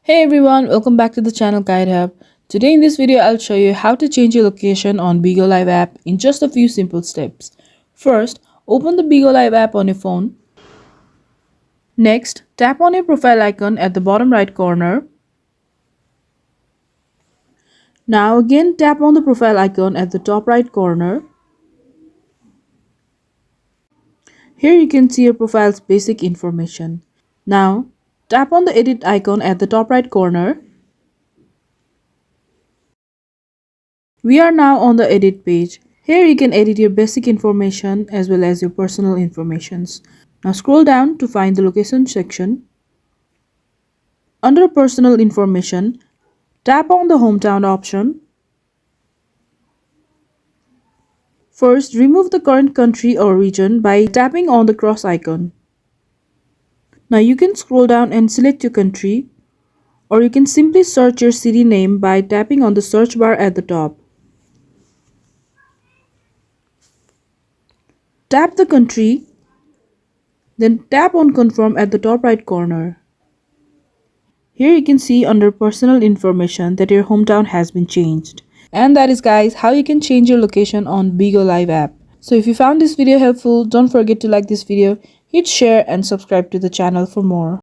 Hey everyone, welcome back to the channel Guide Hub. Today in this video, I'll show you how to change your location on Bigo Live app in just a few simple steps. First, open the Bigo Live app on your phone. Next, tap on your profile icon at the bottom right corner. Now again, tap on the profile icon at the top right corner. Here you can see your profile's basic information. Now, tap on the edit icon at the top right corner. We are now on the edit page. Here you can edit your basic information as well as your personal informations. Now scroll down to find the location section. Under personal information, tap on the hometown option. First, remove the current country or region by tapping on the cross icon. Now you can scroll down and select your country, or you can simply search your city name by tapping on the search bar at the top. Tap the country, then tap on confirm at the top right corner. Here you can see under personal information that your hometown has been changed. And that is guys how you can change your location on Bigo Live app. So if you found this video helpful, don't forget to like this video, hit share and subscribe to the channel for more.